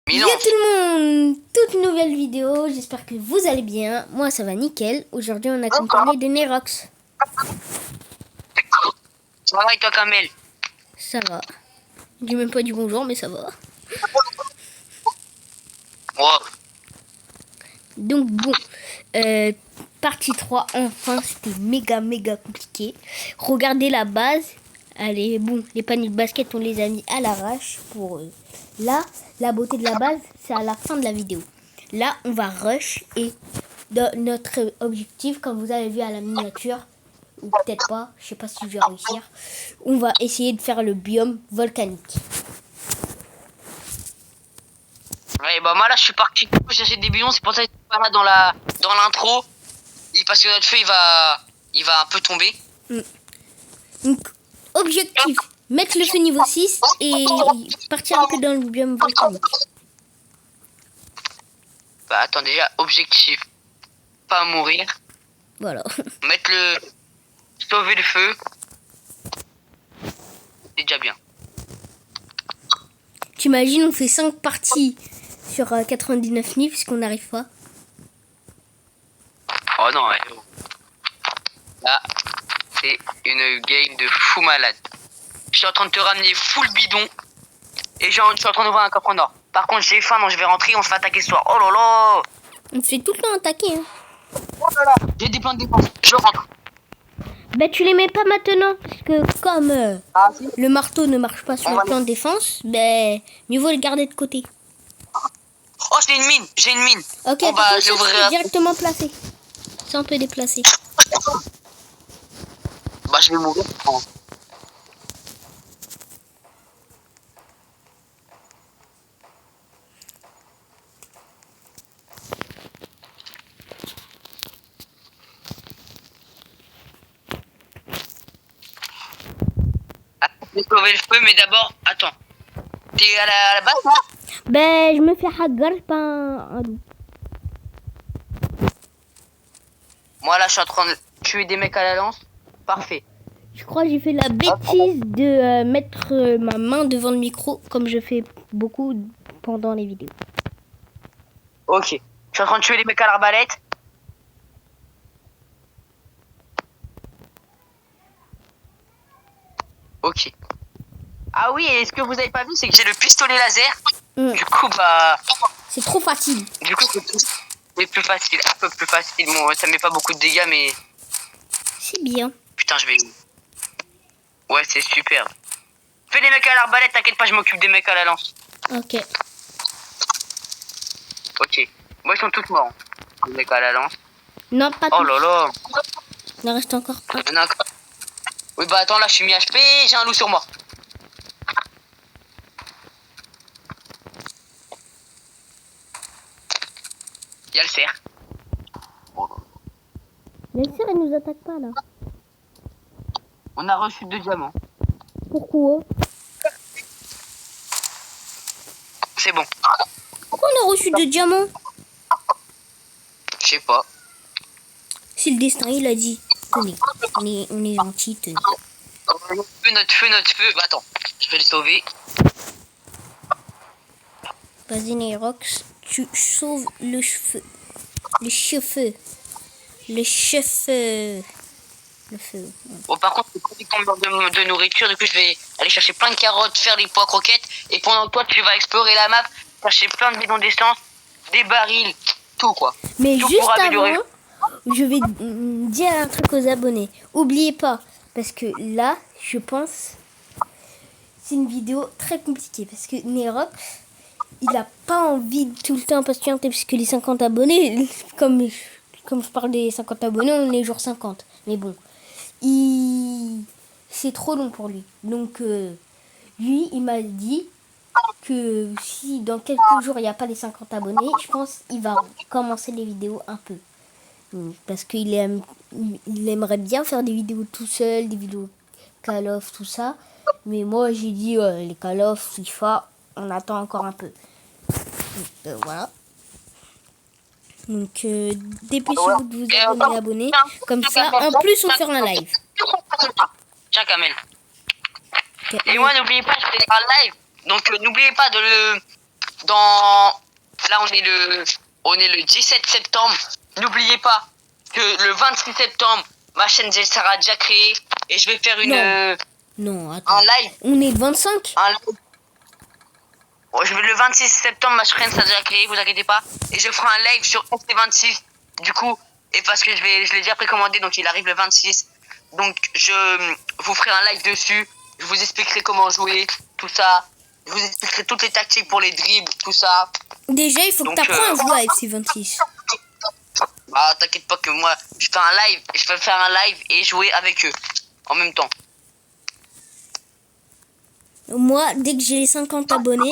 Mais Yo non. tout le monde, toute nouvelle vidéo, j'espère que vous allez bien, moi ça va nickel. Aujourd'hui on est accompagné de Nerox. Ça va avec toi, Kamel? Ça va, je dis même pas du bonjour mais ça va. Wow. Donc bon, partie 3, enfin c'était méga compliqué. Regardez la base, allez bon, les paniers de basket on les a mis à l'arrache pour là, la beauté de la base c'est à la fin de la vidéo. Là on va rush et notre objectif comme vous avez vu à la miniature, ou peut-être pas, je sais pas si je vais réussir, on va essayer de faire le biome volcanique. Ouais, bah moi là je suis parti chercher des bidons, c'est pour ça que je suis pas là dans l'intro. Parce que notre feu il va un peu tomber. Donc, objectif, mettre le feu niveau 6 et partir un peu dans le biome volcanique. Bah attends, déjà, objectif, pas mourir. Voilà. Sauver le feu. C'est déjà bien. T'imagines, on fait 5 parties sur 99 nids puisqu'on n'arrive pas. Oh non, ouais. Là, c'est une game de fou malade. Je suis en train de te ramener full bidon. Et je suis en train d'ouvrir un coffre en or. Par contre, j'ai faim, donc je vais rentrer, on se fait attaquer ce soir. Oh là là! On se fait tout le temps attaquer. Hein. Oh là là! J'ai des plans de défense. Je rentre. Bah tu les mets pas maintenant parce que comme le marteau ne marche pas sur le plan de défense, bah mieux vaut le garder de côté. Oh, j'ai une mine. Ok, bon, bah, je j'ouvrirai directement placé. Ça on peut déplacer. Bah, je vais mourir. Oh. Je vais sauver le feu, mais d'abord, attends. T'es à la base, là? Ben je me fais hagar par un loup. Moi, là, je suis en train de tuer des mecs à la lance. Parfait. Je crois que j'ai fait la bêtise de mettre ma main devant le micro comme je fais beaucoup pendant les vidéos. Ok. Je suis en train de tuer les mecs à l'arbalète. Ok. Ah oui, et ce que vous avez pas vu, c'est que j'ai le pistolet laser. Du coup, bah... C'est trop facile. Du coup, c'est plus facile. Un peu plus facile. Bon, ça met pas beaucoup de dégâts, mais... C'est bien. Putain, je vais... Ouais, c'est super. Fais les mecs à l'arbalète, t'inquiète pas, je m'occupe des mecs à la lance. Ok. Ok. Moi, ils sont tous morts. Les mecs à la lance. Non, pas Oh tous. là là. Il en reste encore un. Il y en a encore. Oui, bah attends, là, je suis mis HP, j'ai un loup sur moi. Il y a le cerf. Les cerfs, ils nous attaquent pas, là. On a reçu 2 diamants. Pourquoi? C'est bon. Pourquoi on a reçu 2 diamants? Je sais pas. Si le destin, il a dit. Tenez, on est gentil, tenez. Notre feu. Bah attends, je vais le sauver. Vas-y, Nerox, tu sauves le cheveu. Le cheveu. Le cheveu. Le feu. Bon, par contre, c'est compliqué de nourriture. Du coup, je vais aller chercher plein de carottes, faire des pois croquettes. Et pendant que toi, tu vas explorer la map, chercher plein de bidons d'essence, des barils, tout quoi. Mais tout juste pour améliorer. avant, je vais dire un truc aux abonnés. Oubliez pas, parce que là, je pense, c'est une vidéo très compliquée. Parce que Nerox, il a pas envie de tout le temps patienter, puisque les 50 abonnés, comme je parle des 50 abonnés, on est jour 50. Mais bon, c'est trop long pour lui. Donc, lui, il m'a dit que si dans quelques jours, il n'y a pas les 50 abonnés, je pense qu'il va commencer les vidéos un peu. Parce qu'il aimerait bien faire des vidéos tout seul, des vidéos Call of, tout ça. Mais moi, j'ai dit, les Call of, FIFA, on attend encore un peu. Donc, voilà. Donc, dépêchez-vous de vous abonner. Comme ça, en plus, on fait un live. Tiens, Kamel. Et moi, n'oubliez pas, je fais un live. Donc, n'oubliez pas de dans... Là, on est le 17 septembre. N'oubliez pas que le 26 septembre, ma chaîne sera déjà créée. Et je vais faire Non, attends. un live. On est le 25. Un live. Oh, le 26 septembre, ma chaîne sera déjà créée, vous inquiétez pas. Et je ferai un live sur ST26. Du coup, et parce que je l'ai déjà précommandé, donc il arrive le 26. Donc, je vous ferai un live dessus. Je vous expliquerai comment jouer, tout ça. Je vous expliquerai toutes les tactiques pour les dribbles, tout ça. Déjà, il faut que Donc, tu apprennes à jouer à FC26. Ah, t'inquiète pas que moi, je fais un live. Je vais faire un live et jouer avec eux en même temps. Moi, dès que j'ai les 50 abonnés,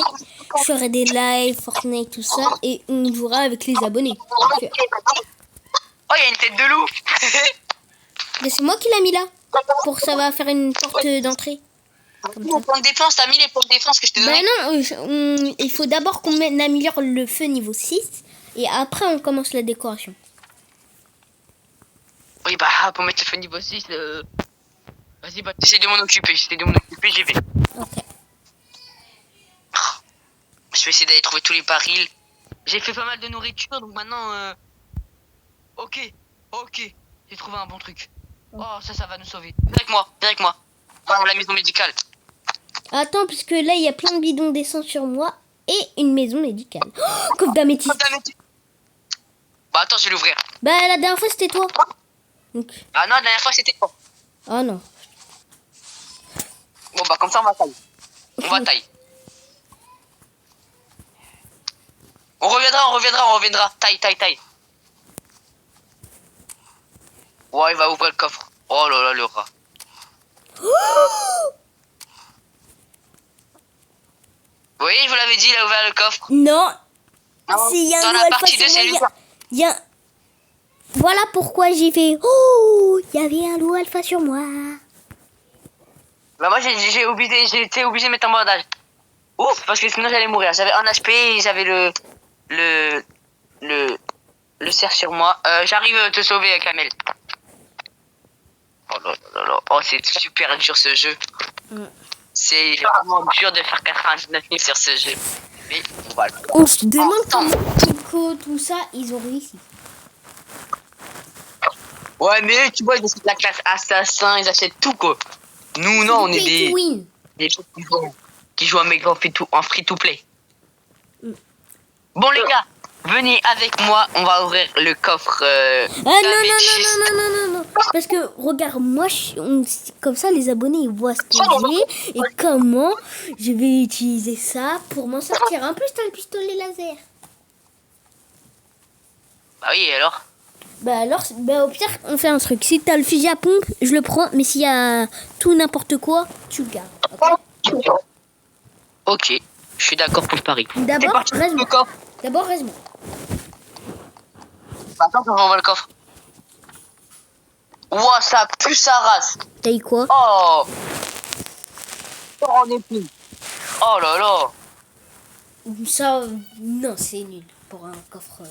je ferai des lives, Fortnite, tout ça, et on jouera avec les abonnés. Donc, Oh, il y a une tête de loup. mais c'est moi qui l'ai mis là. Pour ça va faire une porte d'entrée. Comme ça. Les points de défense, t'as mis les points de défense que je t'ai donné? Ben non, il faut d'abord qu'on améliore le feu niveau 6, et après on commence la décoration. Oui, bah, pour mettre le feu niveau 6, vas-y, bah, j'essaie de m'en occuper, j'y vais. Ok. Je vais essayer d'aller trouver tous les barils. J'ai fait pas mal de nourriture, donc maintenant, ok, j'ai trouvé un bon truc. Oh, ça va nous sauver. Viens avec moi. Voilà la maison médicale. Attends, parce que là il y a plein de bidons d'essence sur moi, et une maison médicale. Oh, coffre d'améthyste. Bah, attends, je vais l'ouvrir. Bah la dernière fois c'était toi. Donc, Ah non, la dernière fois, c'était toi. oh non. Bon, bah, comme ça, on va tailler. On reviendra. Taille. Ouais, il va ouvrir le coffre. Oh là là, le rat. Oui, je vous l'avais dit, il a ouvert le coffre. Non. Non, S'il y a dans un la loup alpha partie sur 2, c'est lui. moi, il y a... Voilà pourquoi j'ai fait... Oh, il y avait un loup alpha sur moi. Bah, moi, j'ai été obligé de mettre un bandage. Ouf, parce que sinon, j'allais mourir. J'avais un HP et j'avais le cerf sur moi. J'arrive à te sauver, Kamel. Oh là là là. Oh, c'est super dur ce jeu. C'est vraiment dur de faire 99 000 sur ce jeu. Mais voilà. On se demande comment Pico, tout ça, ils ont réussi. Ouais, mais tu vois, ils achètent la classe assassin, ils achètent tout, quoi. Nous, non, on est Pay to win. des gens qui jouent en free-to-play. Bon, les gars, venez avec moi, on va ouvrir le coffre. Non. Parce que, regarde, moi, comme ça, les abonnés, ils voient ce que j'ai et comment je vais utiliser ça pour m'en sortir. En plus, t'as le pistolet laser. Bah oui, alors. Bah alors, au pire, on fait un truc. Si t'as le fusil à pompe, je le prends. Mais s'il y a tout n'importe quoi, tu le gardes. Okay. Ok, je suis d'accord pour le pari. D'abord, reste-moi. Attends, on va le coffre. Ouah, ça pue sa race. T'as eu quoi? Oh. On est plus. Oh là là. Ça, non, c'est nul pour un coffre.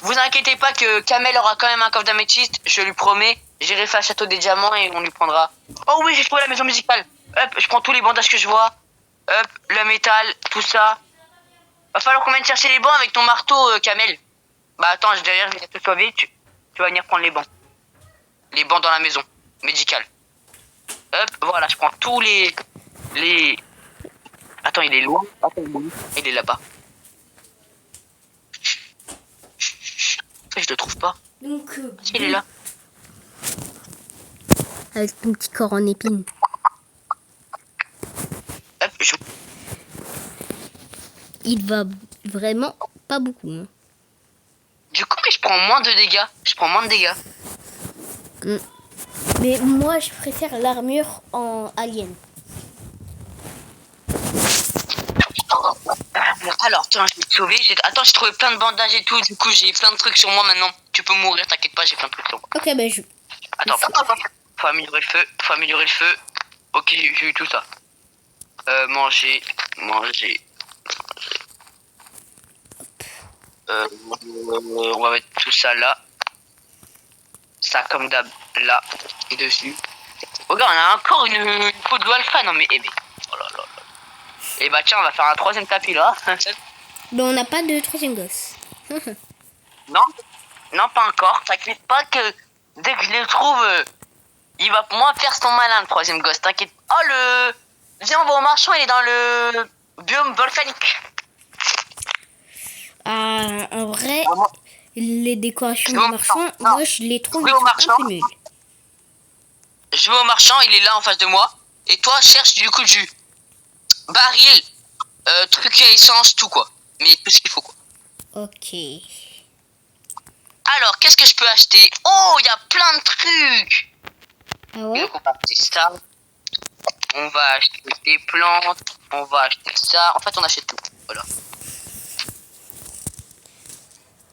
Vous inquiétez pas que Kamel aura quand même un coffre d'améthyste, je lui promets. J'irai faire le château des diamants et on lui prendra. Oh oui, j'ai trouvé la maison musicale. Hop, je prends tous les bandages que je vois. Hop, le métal, tout ça. Va falloir qu'on vienne chercher les bancs avec ton marteau, Kamel. Bah attends, derrière, je vais te sauver. Tu vas venir prendre les bancs. Les bancs dans la maison médicale. Hop, voilà, je prends tous les... Attends, il est loin. Attends, il est là-bas. Je le trouve pas. Donc, Il est là. avec ton petit corps en épine. Hop, Il va vraiment pas beaucoup. Hein. Du coup, mais je prends moins de dégâts. Mais moi, je préfère l'armure en alien. Alors, tiens, je vais te sauver. Attends, j'ai trouvé plein de bandages et tout. Du coup, j'ai plein de trucs sur moi maintenant. Tu peux mourir, t'inquiète pas, j'ai plein de trucs sur moi. Ok, bah je... Attends. Faut améliorer le feu. Ok, j'ai eu tout ça. Manger. On va mettre tout ça là. Ça comme d'hab là, dessus. Regarde, on a encore une peau de alpha. Non mais, oh là là. Et bah tiens, on va faire un troisième tapis là. Ben, on n'a pas de troisième gosse. Non, non pas encore. T'inquiète pas que dès que je le trouve, il va moins faire son malin le troisième gosse. T'inquiète. Oh le... Viens, on va au marchand, il est dans le biome volcanique. Ah, en vrai, Vraiment. les décorations Je du vais au marchand, marchand. Non. moi je les trouve Je vais au un marchand. peu nuls. Je vais au marchand, il est là en face de moi. Et toi, cherche du coup du baril, truc à essence, tout quoi. Mais tout ce qu'il faut quoi. Ok. Alors, qu'est-ce que je peux acheter? Oh, il y a plein de trucs. Ah ouais? Donc, on va acheter ça. On va acheter des plantes. On va acheter ça. En fait, on achète tout. Voilà.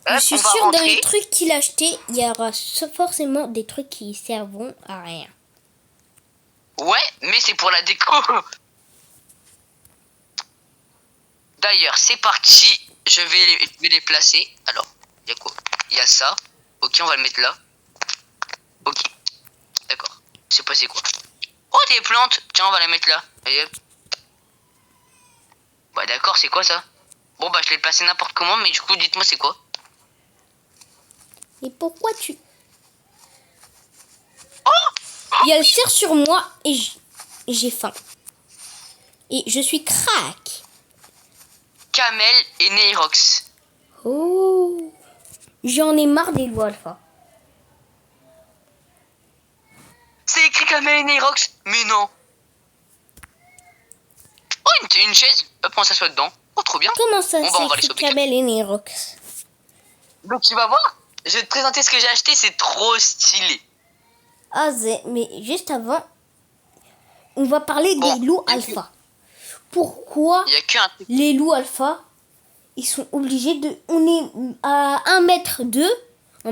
Je suis On va sûre dans rentrer. les trucs qu'il a achetés, il y aura forcément des trucs qui serviront à rien. Ouais, mais c'est pour la déco. D'ailleurs, c'est parti. Je vais les placer. Alors, il y a quoi? Il y a ça. Ok, on va le mettre là. Ok. D'accord. C'est passé quoi? Oh, des plantes. Tiens, on va les mettre là. Allez, hop. Bah d'accord, c'est quoi ça? Bon, bah je l'ai placé n'importe comment, mais du coup, dites-moi c'est quoi? Et pourquoi tu... Oh, Il y a le cerf sur moi et j'ai faim. Et je suis crack. Camel et Neirox. Oh. J'en ai marre des lois alpha. C'est écrit Camel et Neirox. Mais non. Oh, une chaise. Hop, on s'assoit dedans. Oh, trop bien. Comment ça Bon, bah, on va aller s'écrit sauver. Camel et Nerox? Donc, tu vas voir. Je vais te présenter ce que j'ai acheté. C'est trop stylé. Ah, mais juste avant, on va parler Bon, des loups et alpha. Pourquoi Il y a qu'un truc. les loups alpha, ils sont obligés de... On est à 1 m 2,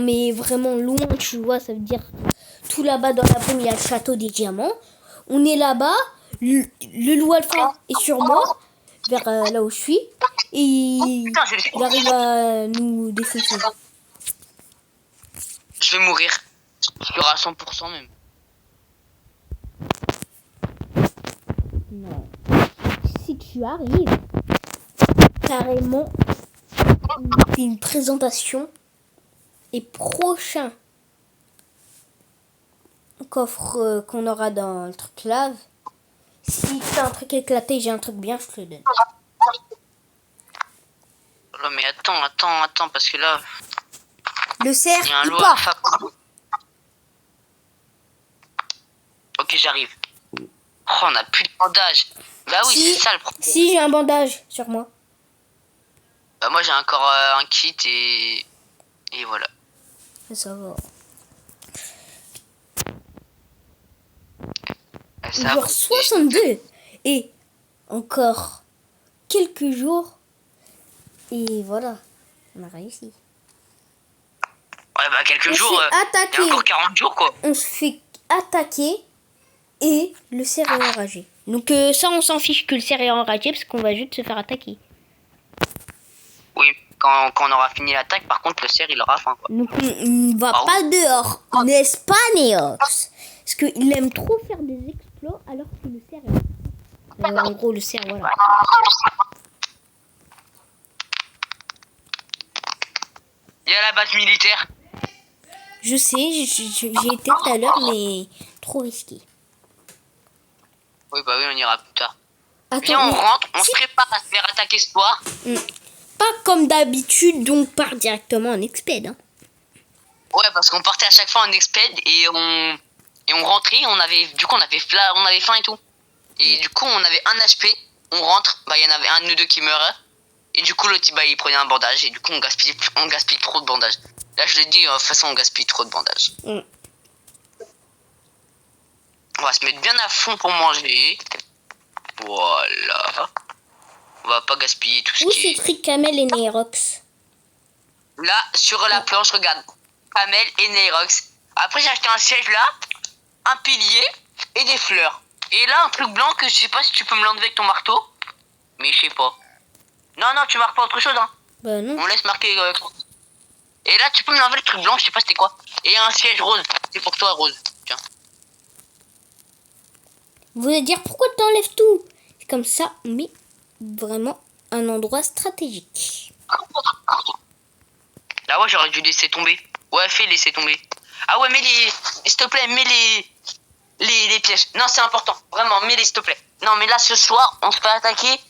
mais vraiment loin, tu vois, ça veut dire tout là-bas dans la brume, il y a le château des diamants. On est là-bas, le loup alpha est sur moi, vers là où je suis, et Putain, il arrive à nous défoncer. Je vais mourir. Je suis à 100% même. Non. Si tu arrives, carrément, on fait une présentation et prochain coffre qu'on aura dans le truc lave, si t'as un truc éclaté, j'ai un truc bien, je te le donne. Oh, mais attends, parce que là, Le cerf, il y a un il loup part. alpha. Ok, j'arrive. Oh, on n'a plus de bandage. Bah oui, Si- c'est ça le problème. Si j'ai un bandage sur moi. Bah moi j'ai encore un kit et voilà. Ça va. Ça Genre va. 62. Et encore quelques jours. Et voilà. On a réussi. Ouais bah quelques On se jours. fait Il y a attaquer. encore 40 jours quoi. On se fait attaquer. Et le cerf est enragé. Donc ça, on s'en fiche que le cerf est enragé parce qu'on va juste se faire attaquer. Oui, quand on aura fini l'attaque, par contre le cerf il aura faim quoi. Donc on va pas dehors, n'est-ce pas, Neox? Parce qu'il aime trop faire des exploits alors que le cerf est... en gros, le cerf, voilà. Il y a la base militaire. Je sais, j'ai été tout à l'heure, mais trop risqué. Oui bah oui on ira plus tard. Attends, Viens on mais rentre, on si- se prépare à se faire attaquer ce soir. pas comme d'habitude, donc part directement en exped. Hein. Ouais parce qu'on partait à chaque fois en exped et on rentrait, on avait faim et tout. Et du coup on avait un HP, on rentre, bah il y en avait un ou deux qui meuraient. Et du coup l'autre bah il prenait un bandage et du coup on gaspille trop de bandages. Là je l'ai dit, de toute façon on gaspille trop de bandages. On va se mettre bien à fond pour manger. Voilà. On va pas gaspiller tout ce Où qui c'est est... écrit Camel et Nerox? Là, sur la planche, regarde. Camel et Neirox. Après, j'ai acheté un siège là, un pilier et des fleurs. Et là, un truc blanc que je sais pas si tu peux me l'enlever avec ton marteau. Mais je sais pas. Non, tu marques pas autre chose, hein. Bah non. On laisse marquer... Et là, tu peux me l'enlever le truc blanc, je sais pas c'était quoi. Et un siège rose. C'est pour toi, rose. Tiens. Vous allez dire pourquoi t'enlèves tout? C'est comme ça, mais vraiment un endroit stratégique. Là, ouais, j'aurais dû laisser tomber. Ouais, fais laisser tomber. Ah ouais, s'il te plaît, mets les pièges. Non, c'est important. Vraiment, mets-les, s'il te plaît. Non, mais là, ce soir, on se fait attaquer.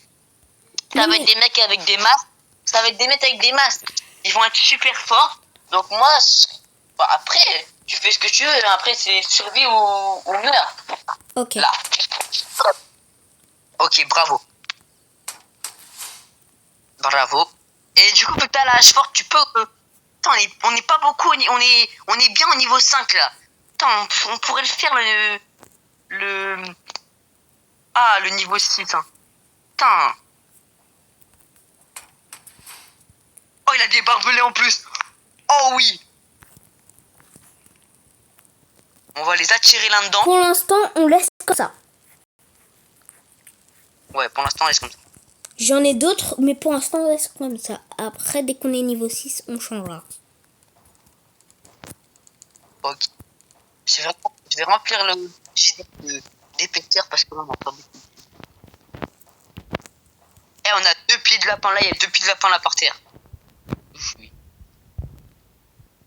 Ça va être des mecs avec des masques. Ça va être des mecs avec des masques. Ils vont être super forts. Donc moi, bah, après, tu fais ce que tu veux. Après, c'est survie ou meurt. Ok. Là. Ok, bravo. Bravo. Et du coup, vu que t'as la hache forte, tu peux... Attends, on n'est pas beaucoup. On est bien au niveau 5, là. Attends, on pourrait le faire, le niveau 6, hein. Putain. Oh, il a des barbelés en plus. Oh oui. On va les attirer là-dedans. Pour l'instant, on laisse comme ça. Ouais, pour l'instant, on laisse comme ça. J'en ai d'autres, mais pour l'instant, on laisse comme ça. Après, dès qu'on est niveau 6, on changera. Ok. Je vais remplir le d'épaisseur parce que là, on a pas beaucoup. Eh, on a 2 pieds de lapin là, il y a 2 pieds de lapin là par terre. Oui.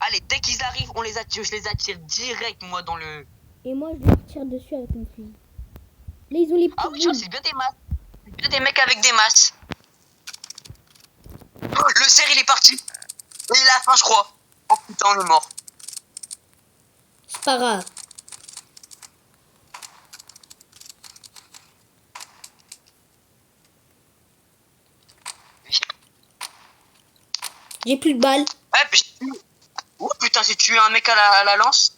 Allez, dès qu'ils arrivent, je les attire direct, moi, dans le... Et moi, je leur tire dessus avec mon fusil. Là, ils ont les Ah oui, boules. c'est bien des masses. C'est bien des mecs avec des masses. Oh, le cerf, il est parti. Et il a faim, je crois. Oh putain, on est mort. C'est pas grave. J'ai plus de balles. Oh putain, j'ai tué un mec à la lance.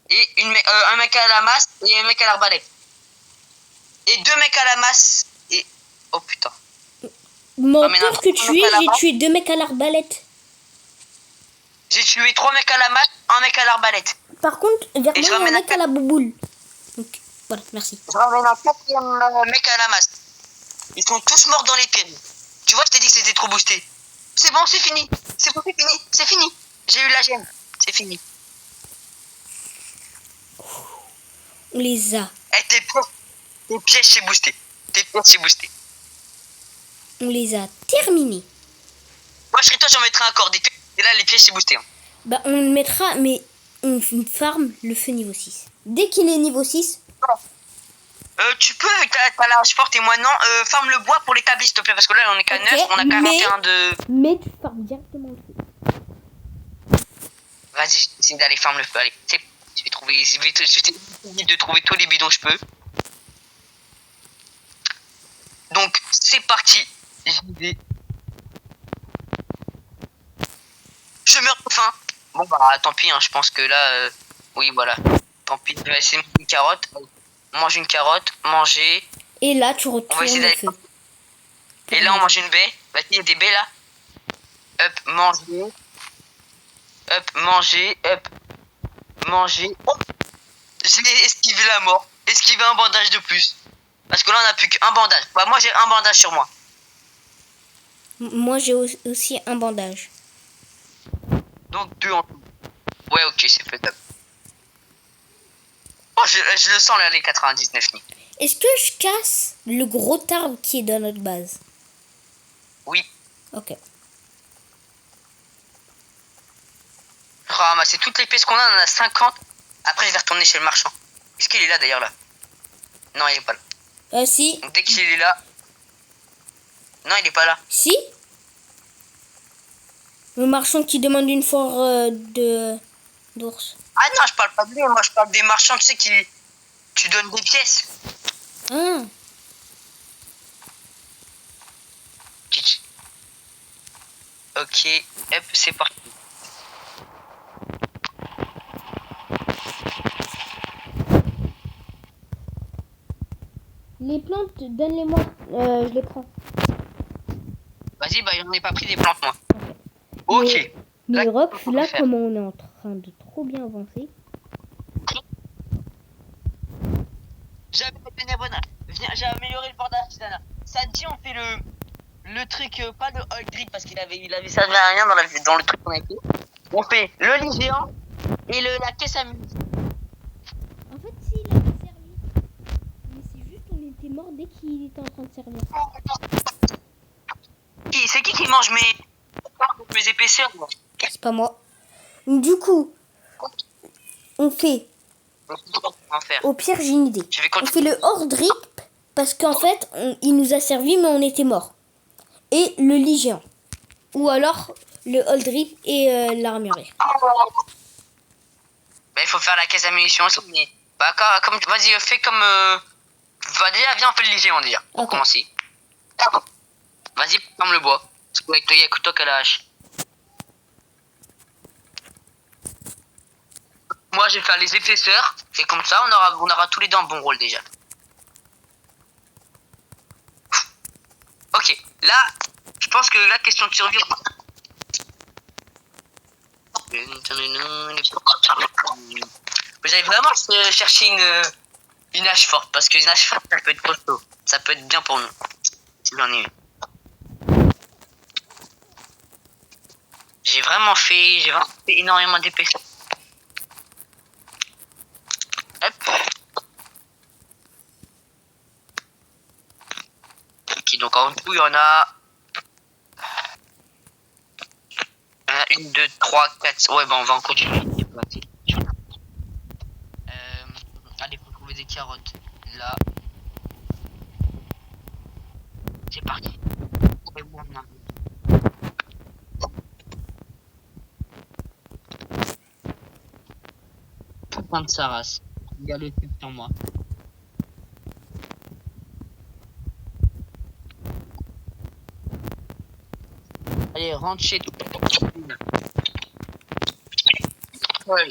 Et un mec à la masse et un mec à l'arbalète. Et 2 mecs à la masse. Et... Oh putain. Menteur que tu es, j'ai tué 2 mecs à l'arbalète. J'ai tué 3 mecs à la masse, un mec à l'arbalète. Par contre, vers moi, il y a un mec à la bouboule. Donc, voilà, merci. Je ramène un 4e mec à la masse. Ils sont tous morts dans les pieds. Tu vois, je t'ai dit que c'était trop boosté. C'est bon, c'est fini. C'est bon, c'est fini. C'est fini. J'ai eu la gemme. C'est fini. On les a. Eh, tes pièges, c'est boosté. Tes pièges, c'est boosté. On les a terminés. Moi, je serais toi, j'en mettrais encore des pièges. Et là, les pièges, c'est boosté. Hein. Bah, on le mettra, mais on farm le feu niveau 6. Dès qu'il est niveau 6... Tu peux, t'as la hache forte et moi non, farme le bois pour les câbles, s'il te plaît, parce que là, on est qu'à 9, on a 41 de... Mais tu farmes directement le feu. Vas-y, j'essaie d'aller farm le feu, allez. Je vais essayer de trouver tous les bidons que je peux. Donc, c'est parti. J'y vais. Je meurs de faim. Bon, bah, tant pis, hein, je pense que là... oui, voilà. Tant pis, je vais essayer de manger une carotte. Mange une carotte, manger. Et là, tu retournes le feu. Et là, on mange une baie. Bah, il y a des baies là. Hop, manger. Hop, manger. Hop, manger. Oh, j'ai esquivé la mort. Esquivé un bandage de plus. Parce que là, on n'a plus qu'un bandage. Bah, moi, j'ai un bandage sur moi. Moi, j'ai aussi un bandage. Donc, 2 en tout. Ouais, ok, c'est faisable. Oh, je le sens là, les 99 nids. Est-ce que je casse le gros arbre qui est dans notre base? Oui. Ok. Ramasser toutes les pièces qu'on a, on en a 50. Après, je vais retourner chez le marchand. Est-ce qu'il est là d'ailleurs là? Non, il est pas là. Si. Donc, dès qu'il est là. Non, il est pas là. Si. Le marchand qui demande une foire d'ours. Ah non, je parle pas de lui, moi je parle des marchands, tu sais, qui... Tu donnes des pièces. Ah. Ok, hop, c'est parti. Les plantes, donne-les-moi. Je les prends. Vas-y, bah j'en ai pas pris des plantes, moi. Ok. Mais Rob, là, comment on est en train de trop bien avancer. J'ai amélioré le port d'artisanat. Ça te dit, on fait le truc, pas le Hulk Grip, parce qu'il avait servi à rien dans le truc qu'on a fait. On fait le lit géant et la caisse à musique. En fait, si, il avait servi. Mais c'est juste, on était mort demandé qui était en train de servir. C'est qui mange mes épaisseurs moi? C'est pas moi. Du coup, on fait... En faire. Au pire, j'ai une idée. Je vais On fait continuer. le hors drip parce qu'en fait, il nous a servi mais on était mort. Et le lit géant. Ou alors le hors drip et l'armurerie. Bah, il faut faire la caisse à munitions aussi. Mais... Bah, comme... Vas-y, fais comme... Vas-y, viens, on fait le léger, on dire. Pour Ok. commencer. Vas-y, prends le bois. Parce que avec toi, il y a que toi qui a la hache. Moi, je vais faire les épaisseurs. Et comme ça, on aura tous les deux un bon rôle déjà. Ok, là, je pense que la question de survie... Vous allez vraiment chercher une hache forte. Parce qu'une hache forte, ça peut être costaud. Ça peut être bien pour nous. Si j'en ai une. J'ai vraiment fait énormément d'épaisseur. Hop. Ok, donc en tout, il y en a... 1, 2, 3, 4... Ouais, bah on va en continuer. Allez, faut trouver des carottes. Là. C'est parti. Ouais, bon, non. Putain de sa race. Regarde le truc sur moi. Allez, rentre chez toi. Ouais.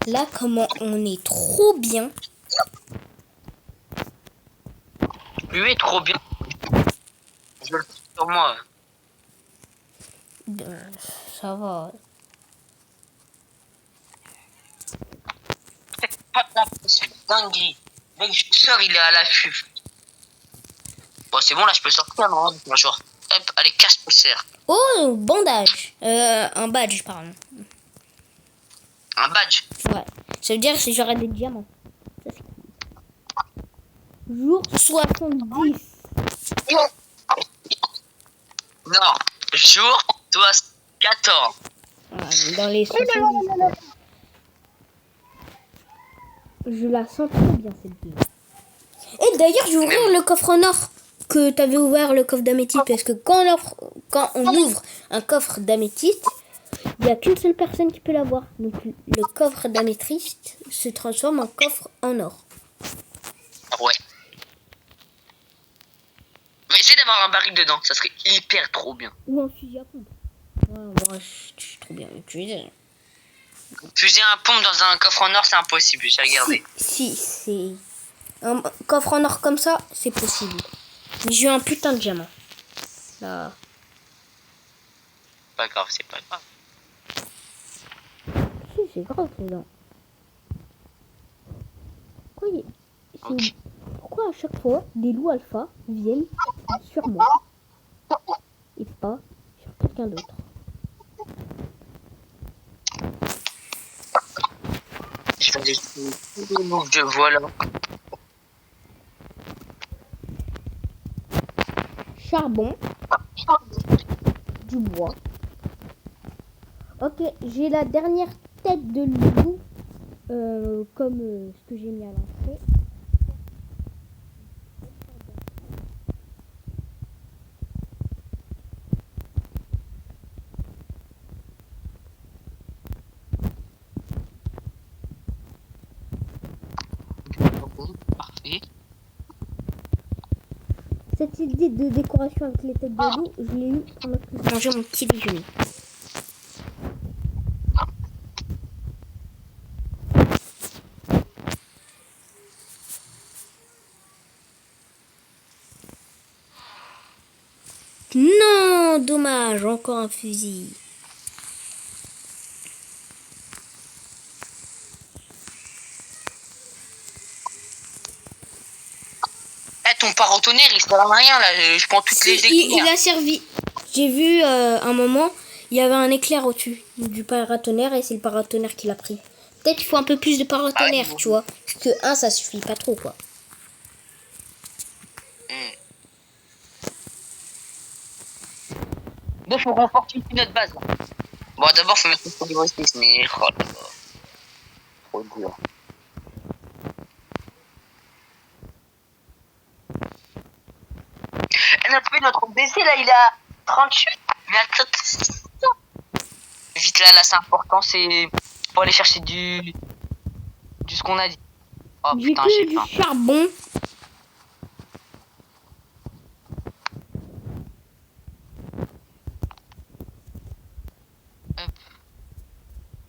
Là, comment on est trop bien. Lui est trop bien. Je le fais sur moi. Ça va. C'est dingue. Mec, je sors, il est à l'affût. Bon, c'est bon, là, je peux sortir, non? Bonjour. Hop, allez, casse le cerf. Oh, bandage. Un badge, pardon. Un badge. Ouais. Ça veut dire que j'aurai des diamants. Ça, c'est cool. Jour 70. Non, jour, toi, 14. Ouais, dans les 70. Je la sens trop bien, cette vidéo. Et d'ailleurs, je vais ouvrir le coffre en or que tu avais ouvert, le coffre d'améthyste. Parce que quand on ouvre un coffre d'améthyste, il n'y a qu'une seule personne qui peut l'avoir. Donc le coffre d'améthyste se transforme en coffre en or. Ouais. Mais essaye d'avoir un baril dedans, ça serait hyper trop bien. Ou un fusil à pompe. Ouais, moi, je suis trop bien utilisé. Fuser un pompe dans un coffre en or, c'est impossible, j'ai regardé. Si, c'est... Un coffre en or comme ça, c'est possible. Mais j'ai eu un putain de diamant. Là. Pas grave, c'est pas grave. Si, c'est grave, dedans. Ok. Pourquoi à chaque fois, des loups alpha viennent sur moi et pas sur quelqu'un d'autre? Je vais laisser tout le monde, je vois là. Charbon, du bois. Ok, j'ai la dernière tête de loup, comme ce que j'ai mis à l'entrée. Parfait. Cette idée de décoration avec les têtes de loup, je l'ai eue pendant que je mangeais mon petit déjeuner. Non, dommage, encore un fusil. Eh, ton paratonnerre, il sert à rien là, je prends toutes les Il éclairs. a servi. J'ai vu un moment, Il y avait un éclair au-dessus du paratonnerre et c'est le paratonnerre qui l'a pris. Peut-être qu'il faut un peu plus de paratonnerre, Ah, tu vois. Parce que un, ça suffit pas trop, quoi. Hmm. Bon, faut qu'on fortifie notre base. Là. Bon, d'abord, faut mettre le niveau 6, mais oh là là, trop dur. Notre BC, là, il a 38. Mais attends. Vite là, c'est important, c'est pour aller chercher du ce qu'on a dit. Oh J'ai putain, que j'ai du faim. charbon. Hop.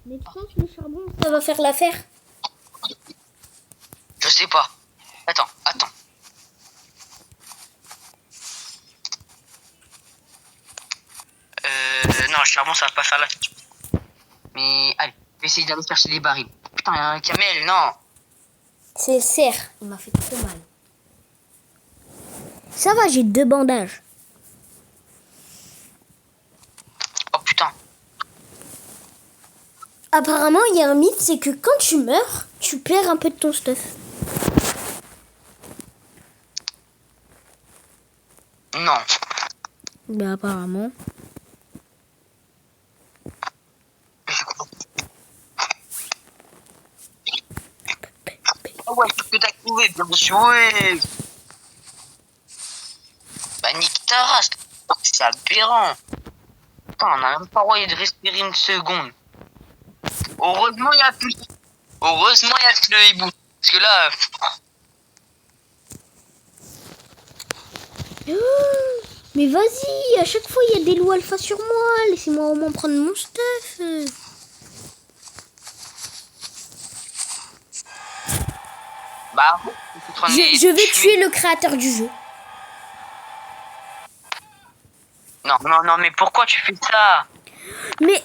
Mais tu penses que le charbon, ça va faire l'affaire? Je sais pas. Attends. Non, le charbon, ça va pas faire l'affaire. Mais allez, je vais essayer d'aller chercher des barils. Putain, il y a un camel, non. C'est le cerf. Il m'a fait trop mal. Ça va, j'ai 2 bandages. Oh putain. Apparemment, il y a un mythe, c'est que quand tu meurs, tu perds un peu de ton stuff. Non. Ben apparemment. Oh ouais, ce que t'as trouvé, bien joué. Bah nique ta race. C'est aberrant. Putain, on a même pas envoyé de respirer une seconde. Heureusement, il y a plus. Heureusement, il y a plus le hibou. Parce que là, Mais vas-y, à chaque fois il y a des loups alpha sur moi. Laissez-moi au moins prendre mon stuff. bah, Je vais tuer le créateur du jeu. Non, mais pourquoi tu fais ça? Mais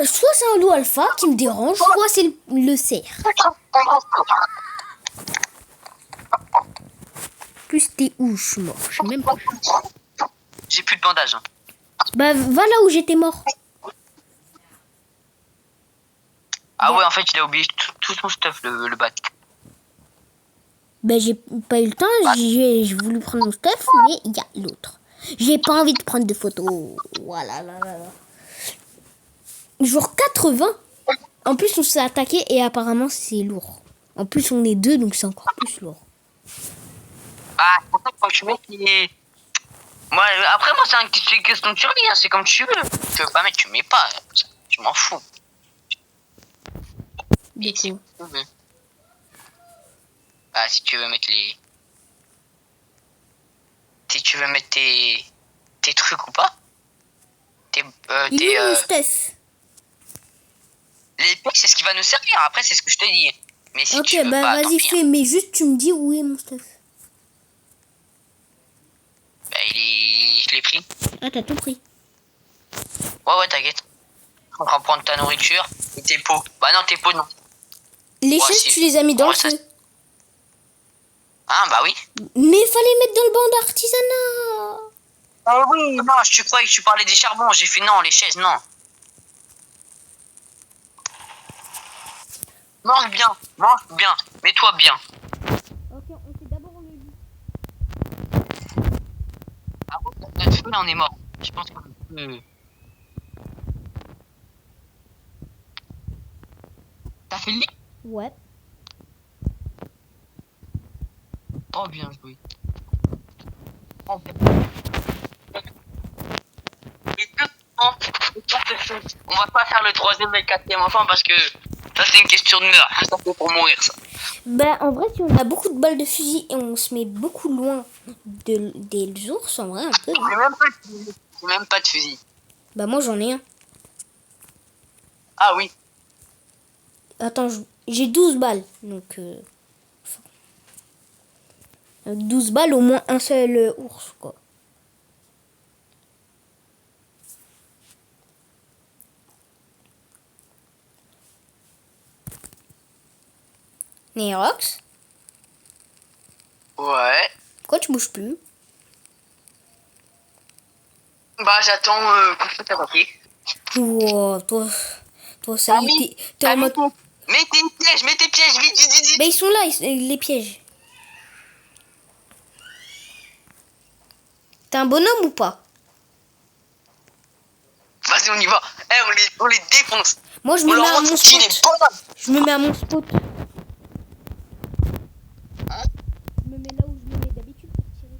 soit c'est un loup alpha qui me dérange, soit c'est le cerf. Plus t'es où je suis mort. Je sais même pas. J'ai plus de bandage. Hein. Bah va là où j'étais mort. Ah ouais, en fait, il a oublié tout son stuff, le bat. Bah j'ai pas eu le temps, j'ai voulu prendre mon stuff, mais il y a l'autre. J'ai pas envie de prendre de photos. Voilà, là, là, là. Genre 80. En plus on s'est attaqué et apparemment c'est lourd. En plus on est 2 donc c'est encore plus lourd. Ah, c'est pour ça que quand tu mets les... Moi, après, moi, c'est une question de survie, hein, c'est comme tu veux. Tu veux pas mettre, tu mets pas. Je m'en fous. Du coup. Ah, si tu veux mettre les... Si tu veux mettre tes trucs ou pas. Il est où mon stuff? L'épée, c'est ce qui va nous servir. Après, c'est ce que je te dis. Mais si tu Ok, veux bah pas, tant vas-y pis. fais, mais juste tu me dis où est mon stuff. Bah, je l'ai pris. Ah t'as tout pris. Ouais, t'inquiète. On va prendre ta nourriture et tes pots. Bah non, tes pots, non. Les chaises si. tu les as mis dans le Ça... feu. Ah, bah oui. Mais fallait mettre dans le banc d'artisanat. Ah oui, non, je croyais que tu parlais des charbons. J'ai fait non, les chaises, non. Mange bien. Mets-toi bien. Ok, on fait d'abord le lit. Ah ouais, notre feu, là, on est mort. Je pense que... T'as fait le lit? Ouais. Oh, bien joué. Oh, bien. On va pas faire le 3e et le 4e enfant parce que ça c'est une question de meurtre. Ça c'est pour mourir ça. Bah en vrai si on a beaucoup de balles de fusil et on se met beaucoup loin des ours en vrai un peu. J'ai même pas de fusil. Bah moi j'en ai un. Ah oui. Attends, j'ai 12 balles. Donc 12 balles au moins un seul ours quoi. Nerox, Ouais. pourquoi tu bouges plus? Bah j'attends qu'on se fasse attaquer. Wow, toi, ça y est, t'es en mode... Mets tes pièges, vite, vite, vite, vite. Bah, ils sont là, les pièges. T'es un bonhomme ou pas? Vas-y, on y va. On les défonce. Moi, je On me mets leur à montre mon qui est spot. bonhomme. Je me mets à mon spot. Hein? Je me mets là où je me mets d'habitude pour tirer.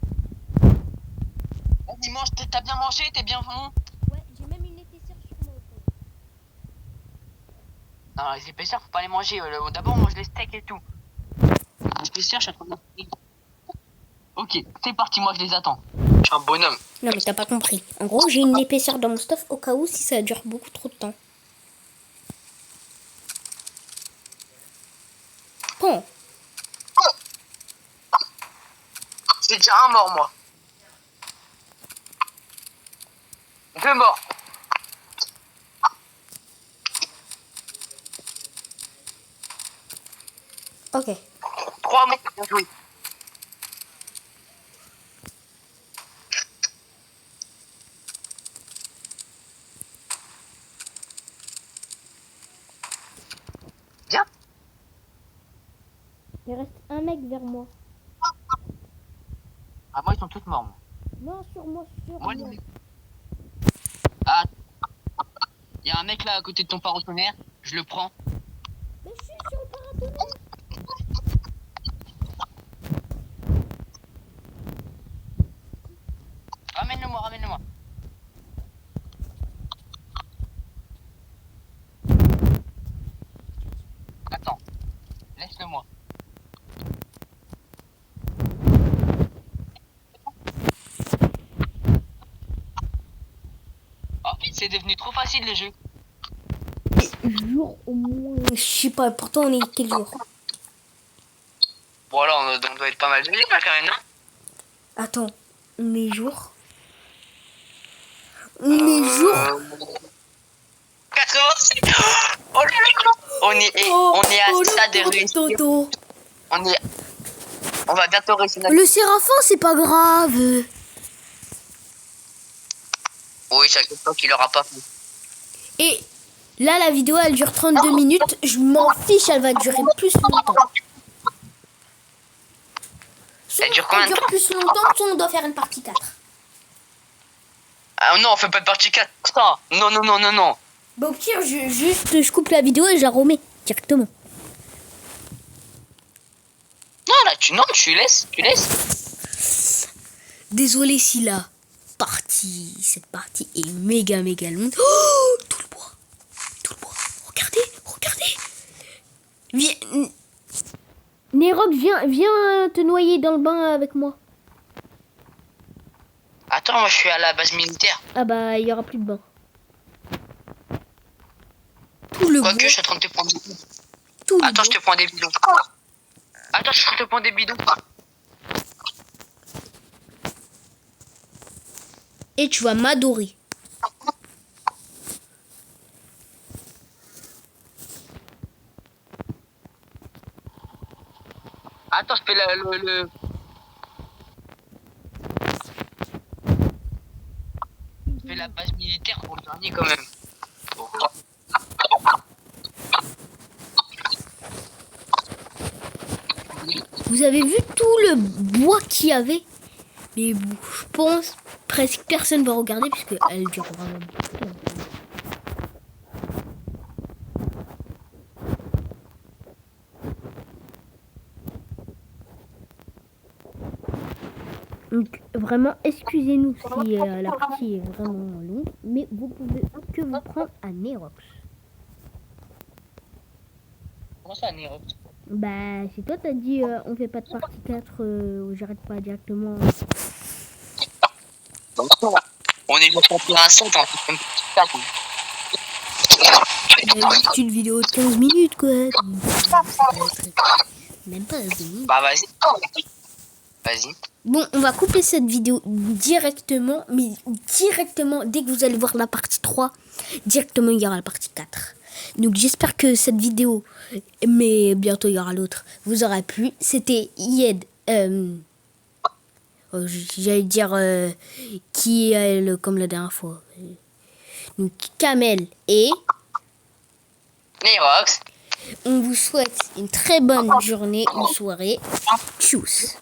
Vas-y, mange, t'as bien mangé, t'es bien bon. Ouais, j'ai même une épaisseur sur moi. Non, les épaisseurs, faut pas les manger. D'abord, on mange les steaks et tout. Les épaisseurs, je suis en train de... Ok, c'est parti, moi je les attends. Je suis un bonhomme. Non, mais t'as pas compris. En gros, j'ai une épaisseur dans mon stuff au cas où si ça dure beaucoup trop de temps. Bon, J'ai déjà un mort, moi. 2 morts. ok. 3 morts, bien joué. Bien. Il reste un mec vers moi. Ah, moi, ils sont tous morts, moi. Non, sur moi, Moi, les mecs. Ah, il y a un mec là à côté de ton paratonnerre. Je le prends. Mais je suis sur le paratonnerre. Ramène-le-moi, ramène-le-moi. Attends. Laisse-le-moi. Oh, c'est devenu trop facile les jeux. Jour au moins. Je sais pas, pourtant on est quel jour? Bon, alors, on doit être pas mal de là quand même, non? Attends, on est jour. On est jour. 86. Oh là là. On est à ça de réussir. On va bientôt réussir. Le Séraphin, c'est pas grave. Oui, chaque fois qu'il aura pas fait. Et là, la vidéo, elle dure 32 minutes. Je m'en fiche, elle va durer plus longtemps. Soit Elle dure combien de temps? plus longtemps, soit on doit faire une partie 4. Ah non, on fait pas de partie 4. Putain. Non, non, non, non, non. Bah au pire, je coupe la vidéo et je la remets directement. Non, là, tu laisses. Tu laisses. Désolé si cette partie est méga longue. Oh, tout le bois. Regardez. Viens, Nerok, viens te noyer dans le bain avec moi. Attends, moi je suis à la base militaire. Ah bah, il y aura plus de bain. Tout le bois. Quoique, je suis en train de te prendre des bidons. Tout le Attends, bois. je te prends des bidons. Attends, je te prends des bidons. Et tu vas m'adorer. Attends, je fais le... Je fais la base militaire pour le dernier quand même. Bon. Vous avez vu tout le bois qu'il y avait? Mais bon, je pense presque personne va regarder puisque elle dure vraiment beaucoup de temps. Donc vraiment, excusez-nous si la partie est vraiment longue, mais vous pouvez que vous prendre à Nerox. Comment ça, Nero? Bah, c'est toi t'as dit on fait pas de partie 4, j'arrête pas directement. On est juste pour un centre, en fait, comme ça. C'est une vidéo de 15 minutes quoi. Même pas 2 minutes. Bah vas-y. Vas-y. Bon, on va couper cette vidéo directement, mais directement, dès que vous allez voir la partie 3, directement il y aura la partie 4. Donc j'espère que cette vidéo, mais bientôt il y aura l'autre, vous aura plu. C'était Yed, j'allais dire qui est comme la dernière fois. Donc Kamel et Nerox. on vous souhaite une très bonne journée ou soirée. Tchuss.